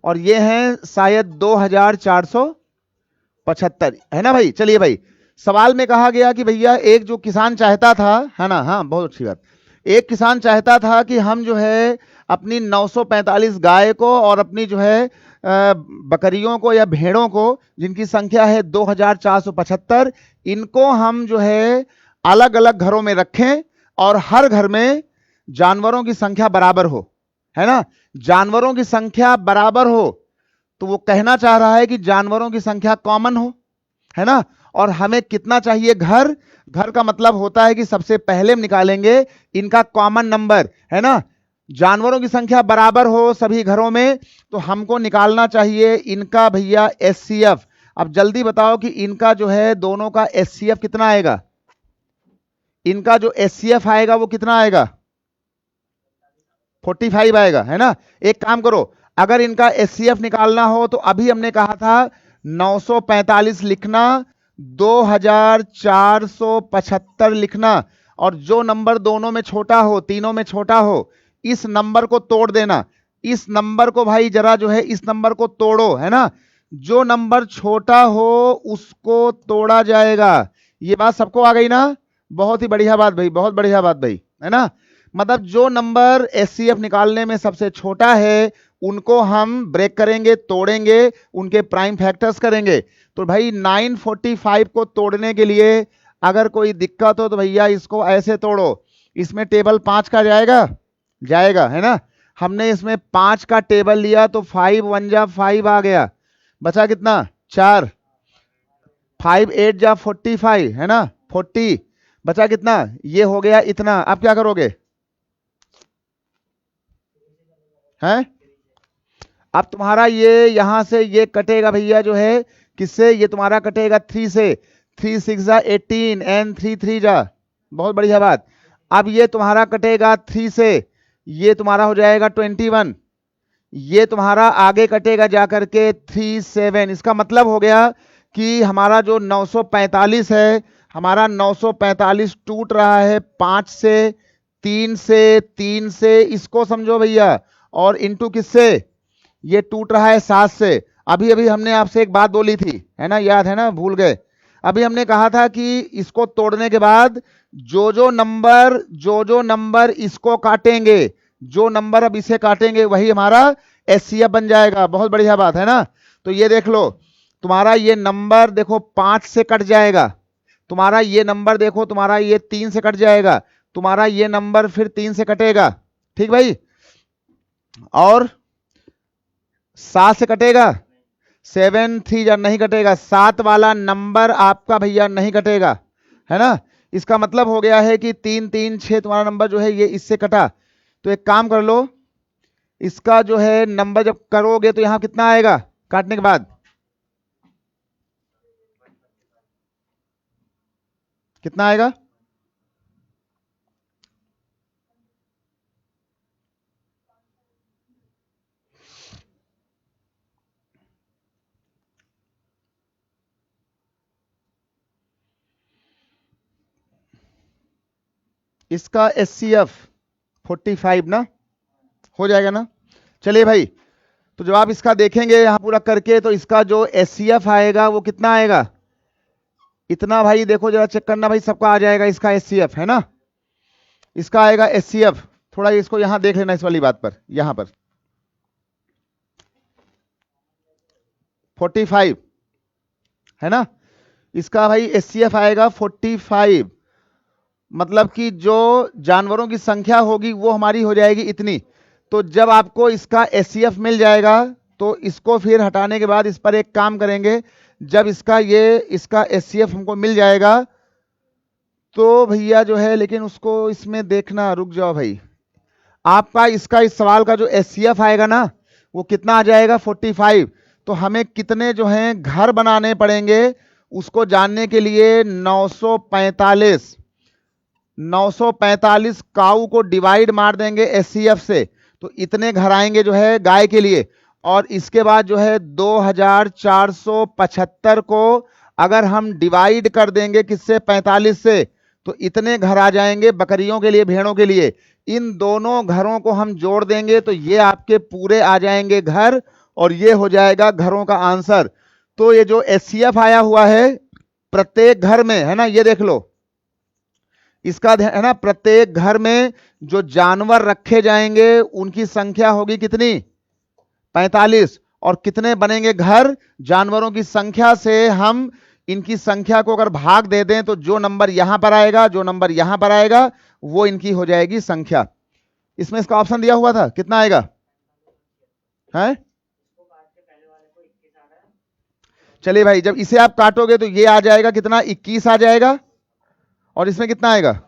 [SPEAKER 1] और ये है शायद 2475, है ना भाई। चलिए भाई सवाल में कहा गया कि भैया एक जो किसान चाहता था, है ना, हाँ बहुत अच्छी बात, एक किसान चाहता था कि हम जो है अपनी 945 गाय को और अपनी जो है बकरियों को या भेड़ों को, जिनकी संख्या है 2475, इनको हम जो है अलग अलग घरों में रखें और हर घर में जानवरों की संख्या बराबर हो, है ना, जानवरों की संख्या बराबर हो। तो वो कहना चाह रहा है कि जानवरों की संख्या कॉमन हो, है ना। और हमें कितना चाहिए, घर, घर का मतलब होता है कि सबसे पहले हम निकालेंगे इनका कॉमन नंबर, है ना। जानवरों की संख्या बराबर हो सभी घरों में, तो हमको निकालना चाहिए इनका भैया एचसीएफ। अब जल्दी बताओ कि इनका जो है दोनों का एचसीएफ कितना आएगा, इनका जो एचसीएफ आएगा वो कितना आएगा, 45 आएगा, है ना। एक काम करो, अगर इनका एचसीएफ निकालना हो तो अभी हमने कहा था 945 लिखना, 2475 लिखना, और जो नंबर दोनों में छोटा हो, तीनों में छोटा हो, इस नंबर को तोड़ देना। इस नंबर को भाई जरा जो है इस नंबर को तोड़ो, है ना, जो नंबर छोटा हो उसको तोड़ा जाएगा। ये बात सबको आ गई ना, बहुत ही बढ़िया बात भाई, बहुत बढ़िया बात भाई, है ना। मतलब जो नंबर एचसीएफ निकालने में सबसे छोटा है उनको हम ब्रेक करेंगे, तोड़ेंगे, उनके प्राइम फैक्टर्स करेंगे। तो भाई 945 को तोड़ने के लिए अगर कोई दिक्कत हो तो भैया इसको ऐसे तोड़ो, इसमें टेबल 5 का जाएगा, जाएगा, है ना। हमने इसमें 5 का टेबल लिया तो 5 1 जा 5 आ गया, बचा कितना 4, 5 8 जा 45, है ना, 40, बचा कितना, ये हो गया इतना। अब क्या करोगे, हैं, अब तुम्हारा ये यहां से ये कटेगा भैया जो है किससे, ये तुम्हारा कटेगा 3 से, 3 6 जा 18 एंड 3 3 जा, बहुत बढ़िया बात। अब ये तुम्हारा कटेगा 3 से, ये तुम्हारा हो जाएगा 21, ये तुम्हारा आगे कटेगा जाकर के 3 7। इसका मतलब हो गया कि हमारा जो 945 है, हमारा 945 टूट रहा है 5 से, 3 से, 3 से, इसको समझो भैया, और इंटू किससे, ये टूट रहा है 7 से। अभी अभी हमने आपसे एक बात बोली थी, है ना, याद है ना, भूल गए। अभी हमने कहा था कि इसको तोड़ने के बाद जो जो नंबर इसको काटेंगे, जो नंबर अब इसे काटेंगे वही हमारा एचसीएफ बन जाएगा। बहुत बढ़िया बात है ना। तो ये देख लो, तुम्हारा ये नंबर देखो 5 से कट जाएगा, तुम्हारा ये नंबर देखो, तुम्हारा ये 3 से कट जाएगा, तुम्हारा ये नंबर फिर 3 से कटेगा, ठीक भाई, और 7 से कटेगा, 7 3 जा नहीं कटेगा, 7 वाला नंबर आपका भैया नहीं कटेगा, है ना। इसका मतलब हो गया है कि 3 3 6 तुम्हारा नंबर जो है ये इससे कटा। तो एक काम कर लो, इसका जो है नंबर जब करोगे तो यहां कितना आएगा काटने के बाद, कितना आएगा? इसका SCF 45 ना, हो जाएगा ना? चलिए भाई, तो जब आप इसका देखेंगे यहां पूरा करके, तो इसका जो SCF आएगा वो कितना आएगा? इतना भाई देखो जरा चेक करना भाई, सबका आ जाएगा इसका SCF, है ना? इसका आएगा SCF, थोड़ा इसको यहां देख लेना, इस वाली बात पर, यहां पर 45 है ना? इसका भाई SCF आएगा 45, मतलब कि जो जानवरों की संख्या होगी वो हमारी हो जाएगी इतनी। तो जब आपको इसका SCF मिल जाएगा, तो इसको फिर हटाने के बाद इस पर एक काम करेंगे। जब इसका SCF हमको मिल जाएगा, तो भैया जो है, लेकिन उसको इसमें देखना, रुक जाओ भाई, आपका इसका इस सवाल का जो SCF आएगा ना, वो कितना आ जाएगा? 45। तो हमें कितने जो हैं घर बनाने पड़ेंगे, उसको जानने के लिए 945 काऊ को डिवाइड मार देंगे SCF से, तो इतने घर आएंगे जो है गाय के लिए। और इसके बाद जो है 2475 को अगर हम डिवाइड कर देंगे किससे? 45 से, तो इतने घर आ जाएंगे बकरियों के लिए, भेड़ों के लिए। इन दोनों घरों को हम जोड़ देंगे तो ये आपके पूरे आ जाएंगे घर, और ये हो जाएगा घरों का आंसर। तो ये जो SCF आया हुआ है प्रत्येक घर में, है ना, ये देख लो, इसका है ना, प्रत्येक घर में जो जानवर रखे जाएंगे उनकी संख्या होगी कितनी? 45। और कितने बनेंगे घर? जानवरों की संख्या से हम इनकी संख्या को अगर भाग दे दें, तो जो नंबर यहां पर आएगा, जो नंबर यहां पर आएगा, वो इनकी हो जाएगी संख्या। इसमें इसका ऑप्शन दिया हुआ था, कितना आएगा है? चलिए भाई, जब इसे आप काटोगे तो ये आ जाएगा कितना? 21 आ जाएगा। और इसमें कितना आएगा?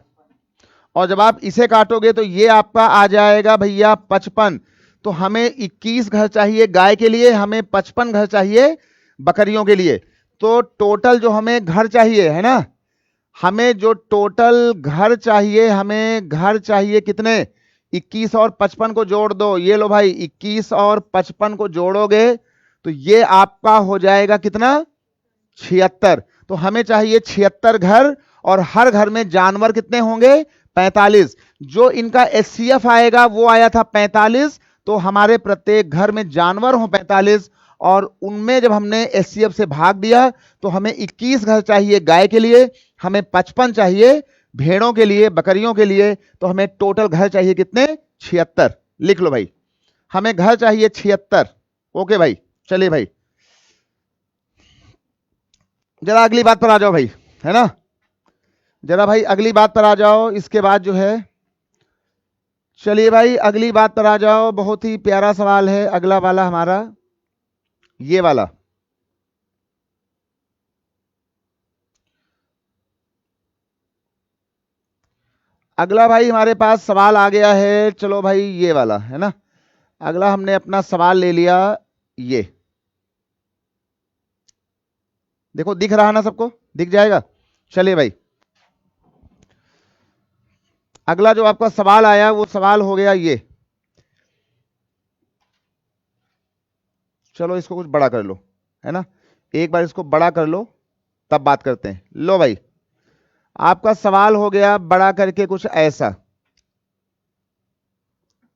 [SPEAKER 1] और जब आप इसे काटोगे तो ये आपका आ जाएगा भैया 55। तो हमें 21 घर चाहिए गाय के लिए, हमें 55 घर चाहिए बकरियों के लिए। तो टोटल जो हमें घर चाहिए, है ना, हमें जो टोटल घर चाहिए, हमें घर चाहिए कितने? 21 और 55 को जोड़ दो, ये लो भाई, 21 और 55 को जोड़ोगे तो ये आपका हो जाएगा कितना? 76। तो हमें चाहिए 76 घर, और हर घर में जानवर कितने होंगे? 45। जो इनका SCF आएगा वो आया था 45, तो हमारे प्रत्येक घर में जानवर हो 45, और उनमें जब हमने SCF से भाग दिया तो हमें 21 घर चाहिए गाय के लिए, हमें 55 चाहिए भेड़ों के लिए, बकरियों के लिए। तो हमें टोटल घर चाहिए कितने? 76। लिख लो भाई, हमें घर चाहिए 76। ओके भाई, चलिए भाई, जरा अगली बात पर आ जाओ भाई, है ना, जरा भाई अगली बात पर आ जाओ। इसके बाद जो है, चलिए भाई अगली बात पर आ जाओ। बहुत ही प्यारा सवाल है अगला वाला हमारा, ये वाला। अगला भाई हमारे पास सवाल आ गया है, चलो भाई ये वाला, है ना, अगला हमने अपना सवाल ले लिया। ये देखो, दिख रहा ना सबको? दिख जाएगा। चलिए भाई, अगला जो आपका सवाल आया वो सवाल हो गया ये। चलो इसको कुछ बड़ा कर लो, है ना, एक बार इसको बड़ा कर लो, तब बात करते हैं। लो भाई, आपका सवाल हो गया बड़ा करके कुछ ऐसा।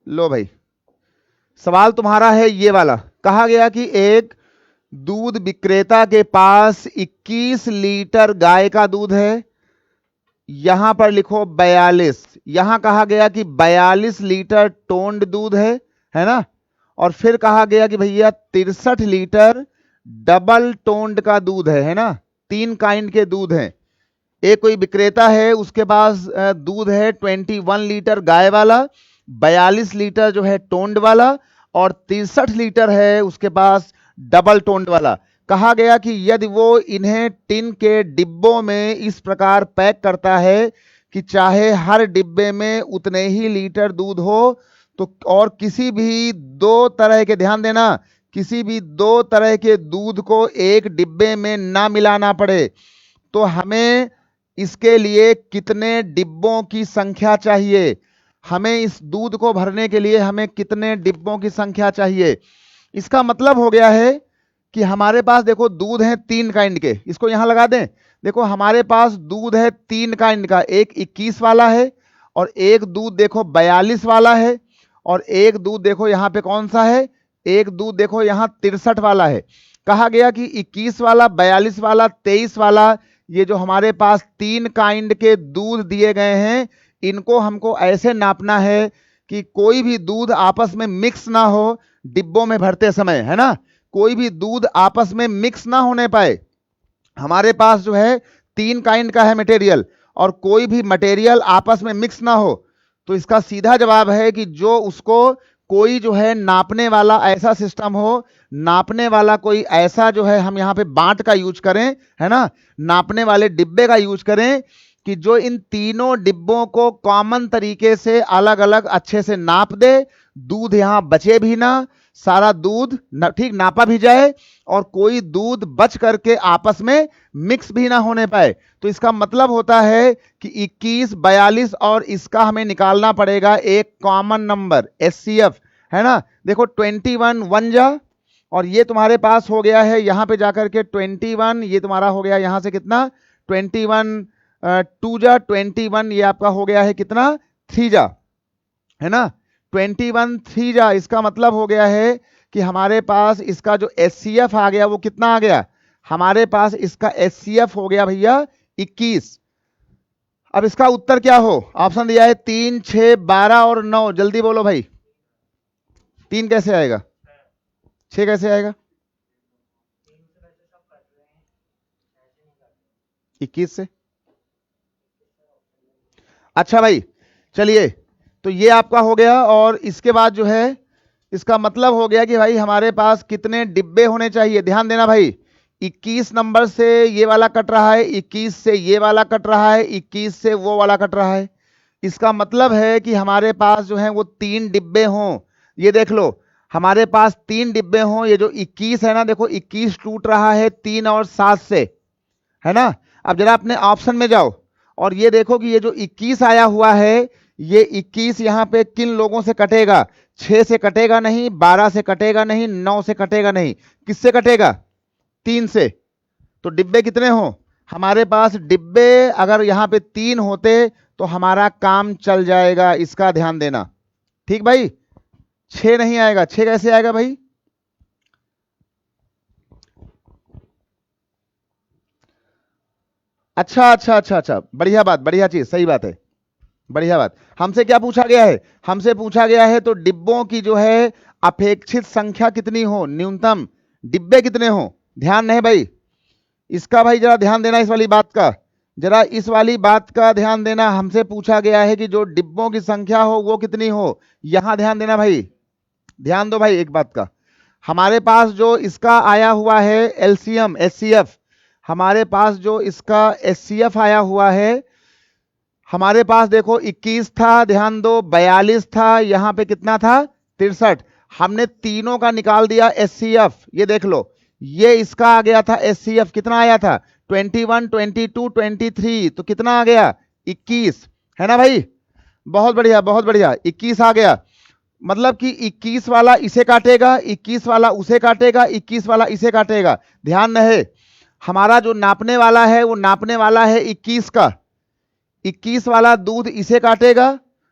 [SPEAKER 1] लो भाई, सवाल तुम्हारा है ये वाला। कहा गया कि एक दूध विक्रेता के पास 21 लीटर गाय का दूध है, यहां पर लिखो 42। यहां कहा गया कि 42 लीटर टोंड दूध है ना, और फिर कहा गया कि भैया 63 लीटर डबल टोंड का दूध है ना, 3 काइंड के दूध हैं। एक कोई विक्रेता है, उसके पास दूध है 21 लीटर गाय वाला, 42 लीटर जो है टोंड वाला, और 63 लीटर है उसके पास डबल टोंड वाला। कहा गया कि यदि वो इन्हें टिन के डिब्बों में इस प्रकार पैक करता है कि चाहे हर डिब्बे में उतने ही लीटर दूध हो, तो और किसी भी दो तरह के, ध्यान देना, किसी भी दो तरह के दूध को एक डिब्बे में ना मिलाना पड़े, तो हमें इसके लिए कितने डिब्बों की संख्या चाहिए, हमें इस दूध को भरने के लिए हमें कितने डिब्बों की संख्या चाहिए। इसका मतलब हो गया है कि हमारे पास देखो दूध है 3 काइंड के, इसको यहां लगा दें। देखो हमारे पास दूध है 3 काइंड का, एक 21 वाला है और एक दूध देखो 42 वाला है और एक दूध देखो यहां पे कौन सा है, एक दूध देखो यहां 63 वाला है। कहा गया कि 21 वाला, 42 वाला, 23 वाला, ये जो हमारे पास 3 काइंड के दूध दिए गए हैं, इनको हमको ऐसे नापना है कि कोई भी दूध आपस में मिक्स ना हो डिब्बों में भरते समय, है ना, कोई भी दूध आपस में मिक्स ना होने पाए। हमारे पास जो है 3 काइंड का है मटेरियल और कोई भी मटेरियल आपस में मिक्स ना हो। तो इसका सीधा जवाब है कि जो उसको कोई जो है नापने वाला ऐसा सिस्टम हो, नापने वाला कोई ऐसा जो है, हम यहां पे बांट का यूज करें, है ना, नापने वाले डिब्बे का यूज करें कि जो इन तीनों डिब्बों को कॉमन तरीके से अलग अलग अच्छे से नाप दे, दूध यहां बचे भी ना, सारा दूध ठीक नापा भी जाए और कोई दूध बच करके आपस में मिक्स भी ना होने पाए। तो इसका मतलब होता है कि 21, 42 और इसका हमें निकालना पड़ेगा एक कॉमन नंबर एचसीएफ, है ना। देखो 21 1 जा और ये तुम्हारे पास हो गया है यहां पे जाकर के 21, ये तुम्हारा हो गया यहां से कितना 21 2 जा 21, ये आपका हो गया है कितना 3 जा, है ना, 21 3 जा। इसका मतलब हो गया है कि हमारे पास इसका जो एचसीएफ आ गया वो कितना आ गया, हमारे पास इसका एचसीएफ हो गया भैया 21। अब इसका उत्तर क्या हो, ऑप्शन दिया है 3 6 12 और 9, जल्दी बोलो भाई, 3 कैसे आएगा, 6 कैसे आएगा, 21 से। अच्छा भाई चलिए, तो ये आपका हो गया और इसके बाद जो है इसका मतलब हो गया कि भाई हमारे पास कितने डिब्बे होने चाहिए। ध्यान देना भाई, 21 नंबर से ये वाला कट रहा है, 21 से ये वाला कट रहा है, 21 से वो वाला कट रहा है। इसका मतलब है कि हमारे पास जो है वो 3 डिब्बे हों। ये देख लो हमारे पास 3 डिब्बे हों। ये जो 21 है ना, देखो 21 टूट रहा है 3 और 7 से, है ना। अब जरा अपने ऑप्शन में जाओ और ये देखो कि ये जो 21 आया हुआ है, ये 21 यहां पे किन लोगों से कटेगा, 6 से कटेगा नहीं, 12 से कटेगा नहीं, 9 से कटेगा नहीं, किससे कटेगा, 3 से। तो डिब्बे कितने हो हमारे पास, डिब्बे अगर यहां पे 3 होते तो हमारा काम चल जाएगा, इसका ध्यान देना, ठीक भाई। 6 नहीं आएगा, 6 कैसे आएगा भाई, अच्छा अच्छा अच्छा अच्छा, बढ़िया बात, बढ़िया चीज, सही बात है, बढ़िया बात। हमसे क्या पूछा गया है, हमसे पूछा गया है तो डिब्बों की जो है अपेक्षित संख्या कितनी हो, न्यूनतम डिब्बे कितने हो। ध्यान नहीं भाई, इसका भाई जरा ध्यान देना, इस वाली बात का, जरा इस वाली बात का ध्यान देना। हमसे पूछा गया है कि जो डिब्बों की संख्या हो वो कितनी हो, यहां ध्यान देना भाई, ध्यान दो भाई एक बात का। हमारे पास जो इसका आया हुआ है एलसीएम एचसीएफ, हमारे पास जो इसका एचसीएफ आया हुआ है, हमारे पास देखो 21 था, ध्यान दो 42 था, यहां पे कितना था 63, हमने तीनों का निकाल दिया एचसीएफ। ये देख लो ये इसका आ गया था एचसीएफ, कितना आया था 21 22 23, तो कितना आ गया 21, है ना भाई। बहुत बढ़िया बहुत बढ़िया, 21 आ गया। मतलब कि 21 वाला इसे काटेगा, 21 वाला उसे काटेगा, 21 वाला इसे काटेगा। ध्यान रहे हमारा जो नापने वाला है वो नापने वाला है 21 का, 21 वाला दूध इसे काटेगा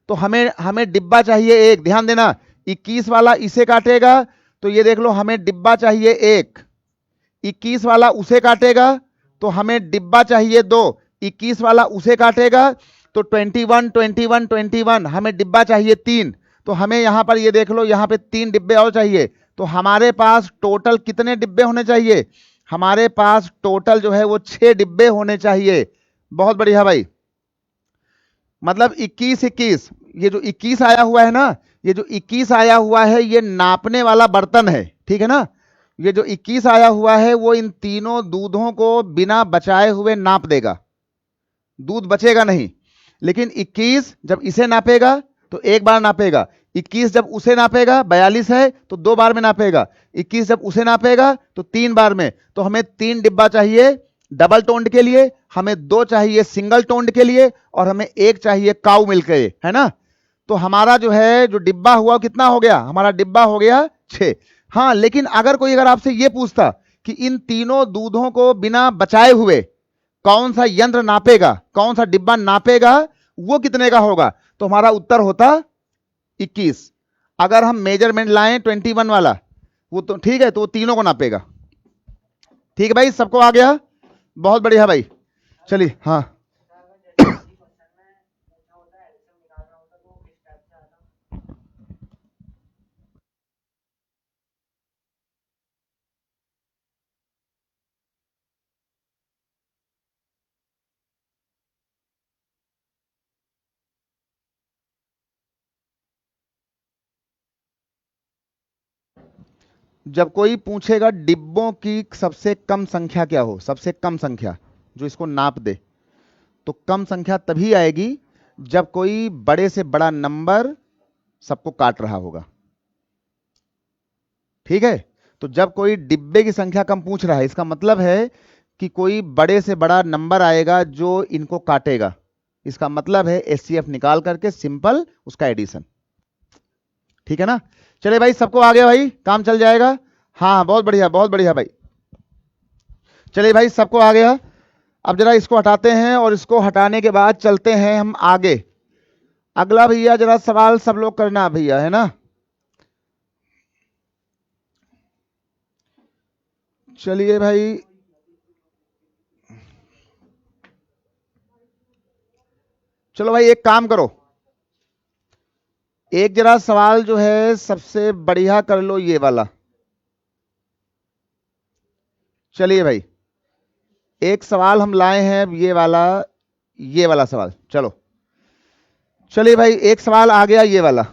[SPEAKER 1] तो हमें हमें डिब्बा चाहिए एक। ध्यान देना 21 वाला इसे काटेगा तो ये देख लो हमें डिब्बा चाहिए एक, 21 वाला उसे काटेगा तो हमें डिब्बा चाहिए दो, 21 वाला उसे काटेगा तो 21 21 21 हमें डिब्बा चाहिए 3। तो हमें यहां पर ये देख लो यहां पे 3 डिब्बे और चाहिए। तो हमारे पास टोटल कितने डिब्बे होने चाहिए, हमारे पास टोटल जो है वो 6 डिब्बे होने चाहिए। बहुत बढ़िया भाई, मतलब 21 21, ये जो 21 आया हुआ है ना, ये जो 21 आया हुआ है ये नापने वाला बर्तन है, ठीक है ना। ये जो 21 आया हुआ है वो इन तीनों दूधों को बिना बचाए हुए नाप देगा, दूध बचेगा नहीं। लेकिन 21 जब इसे नापेगा तो एक बार नापेगा, 21 जब उसे नापेगा 42 है तो 2 बार में नापेगा, 21 जब उसे नापेगा तो 3 बार में। तो हमें 3 डिब्बा चाहिए डबल टोन्ड के लिए, हमें 2 चाहिए सिंगल टोन्ड के लिए, और हमें 1 चाहिए काऊ मिल्क के लिए, है ना। तो हमारा जो है जो डिब्बा हुआ कितना हो गया, हमारा डिब्बा हो गया 6। हाँ, लेकिन अगर आपसे ये पूछता कि इन तीनों दूधों को बिना बचाए हुए कौन सा यंत्र नापेगा, कौन सा डिब्बा नापेगा, वो कितने का होगा, तो हमारा उत्तर होता 21। अगर हम मेजरमेंट लाएं 21 वाला, वो तो ठीक है, तो वो तीनों को नापेगा। ठीक है भाई, सबको आ गया, बहुत बढ़िया भाई। चलिए, हाँ जब कोई पूछेगा डिब्बों की सबसे कम संख्या क्या हो, सबसे कम संख्या जो इसको नाप दे, तो कम संख्या तभी आएगी जब कोई बड़े से बड़ा नंबर सबको काट रहा होगा। ठीक है, तो जब कोई डिब्बे की संख्या कम पूछ रहा है, इसका मतलब है कि कोई बड़े से बड़ा नंबर आएगा जो इनको काटेगा। इसका मतलब है एचसीएफ निकाल करके सिंपल उसका एडिशन। ठीक है ना। चले भाई, सबको आ गया भाई, काम चल जाएगा। हाँ, बहुत बढ़िया, बहुत बढ़िया भाई। चलिए भाई, सबको आ गया। अब जरा इसको हटाते हैं, और इसको हटाने के बाद चलते हैं हम आगे। अगला भैया जरा सवाल सब लोग करना भैया, है ना। चलिए भाई, चलो भाई, एक काम करो, एक जरा सवाल जो है सबसे बढ़िया कर लो, ये वाला। चलिए भाई, एक सवाल हम लाए हैं, ये वाला सवाल। चलो, चलिए भाई, एक सवाल आ गया ये वाला,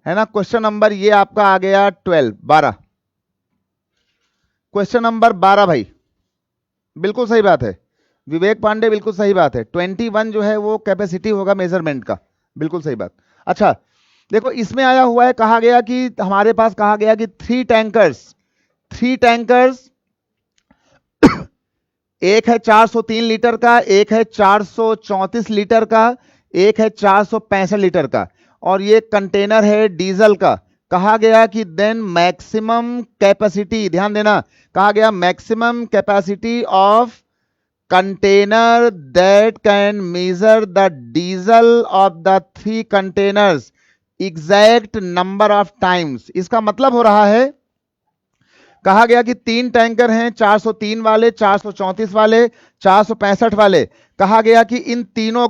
[SPEAKER 1] है ना। क्वेश्चन नंबर ये आपका आ गया 12। क्वेश्चन नंबर 12 भाई, बिल्कुल सही बात है विवेक पांडे, बिल्कुल सही बात है। 21 जो है वो कैपेसिटी होगा मेजरमेंट का, बिल्कुल सही बात। अच्छा, देखो इसमें आया हुआ है, कहा गया कि हमारे पास कहा गया कि 3 टैंकर्स, एक है 403 लीटर का, एक है 434 लीटर का, एक है 465 लीटर का, और ये कंटेनर है डीजल का। कहा गया कि देन मैक्सिमम कैपेसिटी, ध्यान देना, कहा गया maximum capacity of container that can measure the diesel of the 3 containers exact number of times. इसका मतलब हो रहा है, कहा गया कि 3 टैंकर हैं, 403 वाले, 434 वाले, 465 वाले। कहा गया कि इन तीनों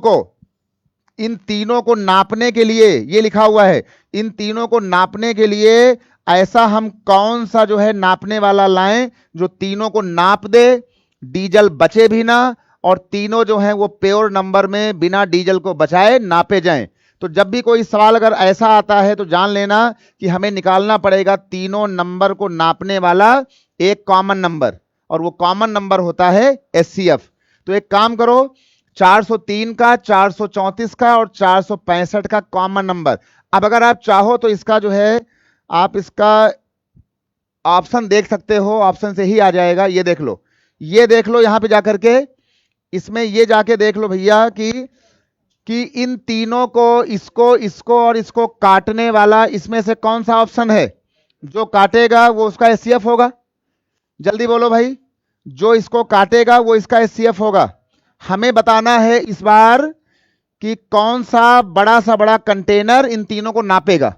[SPEAKER 1] को नापने के लिए, ये लिखा हुआ है, इन तीनों को नापने के लिए ऐसा हम कौन सा जो है नापने वाला लाएं जो तीनों को नाप दे, डीजल बचे भी ना, और तीनों जो हैं वो प्योर नंबर में बिना डीजल को बचाए नापे जाएं। तो जब भी कोई सवाल अगर ऐसा आता है तो जान लेना कि हमें निकालना पड़ेगा तीनों नंबर को नापने वाला एक कॉमन नंबर, और वो कॉमन नंबर होता है एचसीएफ। तो एक काम करो, 403 का, 434 का और 465 का कॉमन नंबर। अब अगर आप चाहो तो इसका जो है आप इसका ऑप्शन देख सकते हो, ऑप्शन से ही आ जाएगा। ये देख लो, ये देख लो यहां पे जाकर के, इसमें ये जाके देख लो भैया कि इन तीनों को, इसको और इसको काटने वाला इसमें से कौन सा ऑप्शन है जो काटेगा वो उसका एचसीएफ होगा। जल्दी बोलो भाई, जो इसको काटेगा वो इसका एचसीएफ होगा। हमें बताना है इस बार कि कौन सा बड़ा कंटेनर इन तीनों को नापेगा।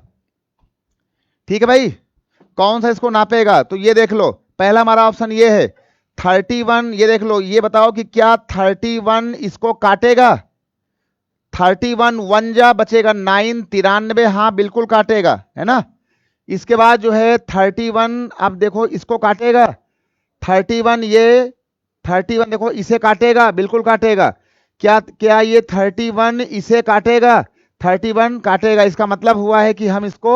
[SPEAKER 1] ठीक है भाई, कौन सा इसको नापेगा, तो ये देख लो, पहला हमारा ऑप्शन ये है 31। ये देख लो, ये बताओ कि क्या 31 इसको काटेगा। 31 वन जा बचेगा 9, 93, हाँ बिल्कुल काटेगा, है ना। इसके बाद जो है 31, अब देखो इसको काटेगा 31, ये 31 देखो इसे काटेगा, बिल्कुल काटेगा। क्या ये 31 इसे काटेगा, 31 काटेगा। इसका मतलब हुआ है कि हम इसको,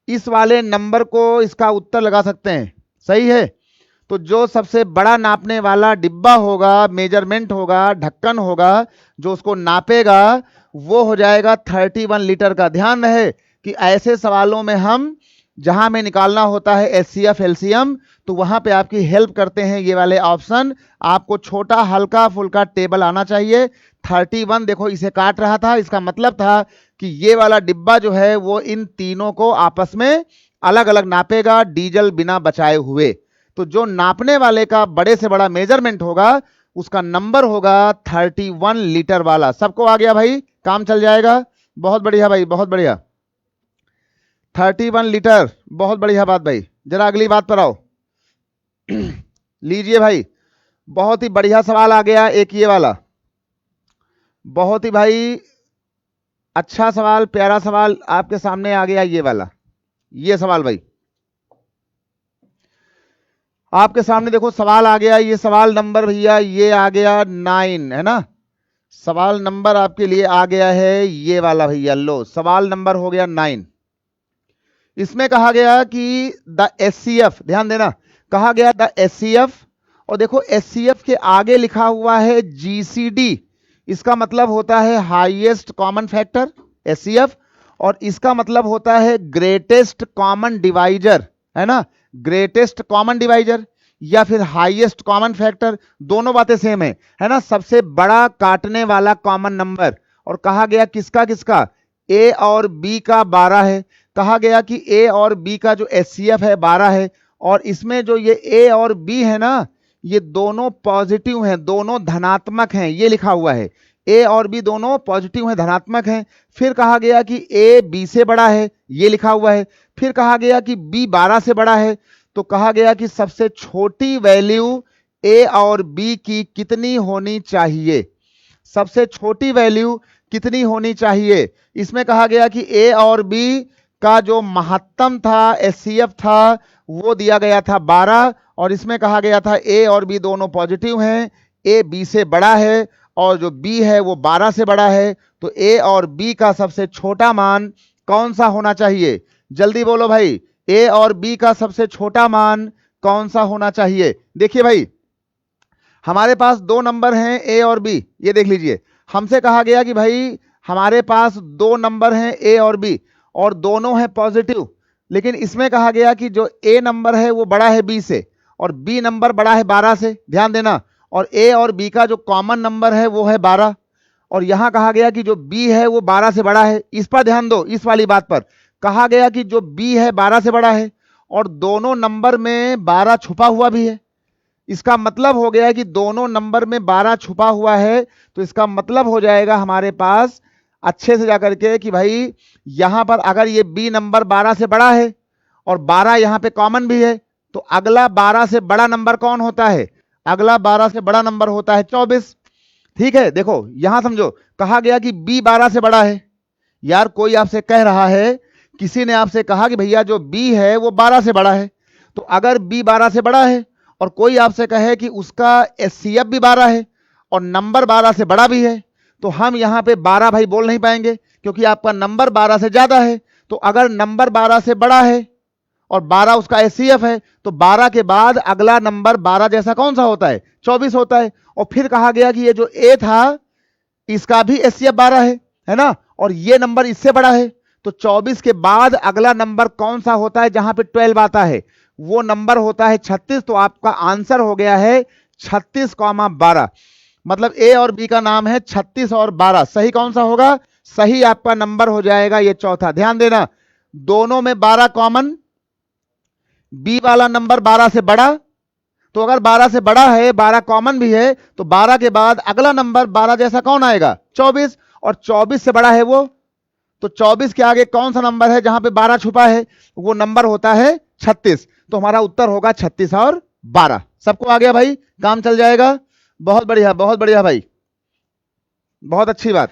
[SPEAKER 1] इस वाले नंबर को इसका उत्तर लगा सकते हैं, सही है। तो जो सबसे बड़ा नापने वाला डिब्बा होगा, मेजरमेंट होगा, ढक्कन होगा, जो उसको नापेगा, वो हो जाएगा 31 लीटर का। ध्यान रहे कि ऐसे सवालों में हम जहां में निकालना होता है एचसीएफ एलसीएम, तो वहां पे आपकी हेल्प करते हैं ये वाले ऑप्शन। आपको छोटा हल्का फुल्का टेबल आना चाहिए। 31 देखो इसे काट रहा था, इसका मतलब था कि ये वाला डिब्बा जो है वो इन तीनों को आपस में अलग अलग नापेगा डीजल बिना बचाए हुए। तो जो नापने वाले का बड़े से बड़ा मेजरमेंट होगा उसका नंबर होगा 31 लीटर वाला। सबको आ गया भाई, काम चल जाएगा। बहुत बढ़िया भाई, बहुत बढ़िया। 31 लीटर, बहुत बढ़िया बात भाई। जरा अगली बात पर आओ। लीजिए भाई, बहुत ही बढ़िया सवाल आ गया एक ये वाला, बहुत ही भाई अच्छा सवाल, प्यारा सवाल आपके सामने आ गया ये वाला। ये सवाल भाई आपके सामने देखो सवाल आ गया। ये सवाल नंबर भैया ये आ गया 9 है ना। सवाल नंबर आपके लिए आ गया है ये वाला भैया, लो सवाल नंबर हो गया 9। इसमें कहा गया कि द एचसीएफ, ध्यान देना, कहा गया द एचसीएफ, और देखो एचसीएफ के आगे लिखा हुआ है जीसीडी, इसका मतलब होता है हाईएस्ट कॉमन फैक्टर एचसीएफ, और इसका मतलब होता है ग्रेटेस्ट कॉमन डिवाइजर, है ना, ग्रेटेस्ट कॉमन डिवाइजर या फिर हाईएस्ट कॉमन फैक्टर, दोनों बातें सेम है ना। सबसे बड़ा काटने वाला कॉमन नंबर, और कहा गया किसका किसका, ए और बी का 12 है। कहा गया कि ए और बी का जो एचसीएफ है 12 है, और इसमें जो ये ए और बी है ना, ये दोनों पॉजिटिव हैं, दोनों धनात्मक हैं, ये लिखा हुआ है। ए और बी दोनों पॉजिटिव हैं, धनात्मक हैं। फिर कहा गया कि ए बी से बड़ा है, ये लिखा हुआ है। फिर कहा गया कि बी 12 से बड़ा है। तो कहा गया कि सबसे छोटी वैल्यू ए और बी की कितनी होनी चाहिए, सबसे छोटी वैल्यू कितनी होनी चाहिए। इसमें कहा गया कि ए और बी का जो महत्तम था एचसीएफ था वो दिया गया था 12, और इसमें कहा गया था ए और बी दोनों पॉजिटिव हैं, ए बी से बड़ा है और जो बी है वो 12 से बड़ा है। तो ए और बी का सबसे छोटा मान कौन सा होना चाहिए, जल्दी बोलो भाई, ए और बी का सबसे छोटा मान कौन सा होना चाहिए। देखिए भाई हमारे पास दो नंबर हैं ए और बी, ये देख लीजिए, हमसे कहा गया कि भाई हमारे पास दो नंबर हैं ए और बी और दोनों हैं पॉजिटिव, लेकिन इसमें कहा गया कि जो ए नंबर है वो बड़ा है बी से और बी नंबर बड़ा है 12 से, ध्यान देना, और ए और बी का जो कॉमन नंबर है वो है 12, और यहां कहा गया कि जो बी है वो 12 से बड़ा है। इस पर ध्यान दो, इस वाली बात पर कहा गया कि जो बी है 12 से बड़ा है और दोनों नंबर में 12 छुपा हुआ भी है। इसका मतलब हो गया कि दोनों नंबर में 12 छुपा हुआ है, तो इसका मतलब हो जाएगा हमारे पास अच्छे से जाकर के कि भाई यहां पर अगर ये बी नंबर 12 से बड़ा है और 12 यहां पे कॉमन भी है, तो अगला 12 से बड़ा नंबर कौन होता है, अगला 12 से बड़ा नंबर होता है 24। ठीक है, देखो यहां समझो, कहा गया कि बी 12 से बड़ा है। यार कोई आपसे कह रहा है, किसी ने आपसे कहा कि भैया जो बी है वो 12 से बड़ा है, तो अगर बी 12 से बड़ा है और कोई आपसे कहे कि उसका एचसीएफ भी 12 है और नंबर 12 से बड़ा भी है, तो हम यहां पे 12 भाई बोल नहीं पाएंगे क्योंकि आपका नंबर 12 से ज्यादा है। तो अगर नंबर 12 से बड़ा है और 12 उसका एचसीएफ है, तो 12 के बाद अगला नंबर 12 जैसा कौन सा होता है, 24 होता है। और फिर कहा गया कि ये जो ए था इसका भी एचसीएफ 12 है ना, और ये नंबर इससे बड़ा है, तो 24 के बाद अगला नंबर कौन सा होता है जहां पे 12 आता है, वो नंबर होता है 36। तो आपका आंसर हो गया है 36,12, मतलब ए और बी का नाम है 36 और 12। सही कौन सा होगा, सही आपका नंबर हो जाएगा ये चौथा। ध्यान देना, दोनों में 12 कॉमन, बी वाला नंबर 12 से बड़ा, तो अगर 12 से बड़ा है 12 कॉमन भी है, तो 12 के बाद अगला नंबर 12 जैसा कौन आएगा, 24, और 24 से बड़ा है वो, तो 24 के आगे कौन सा नंबर है जहां पे 12 छुपा है, वो नंबर होता है 36। तो हमारा उत्तर होगा 36 और 12। सबको आ गया भाई, काम चल जाएगा। बहुत बढ़िया भाई, बहुत अच्छी बात।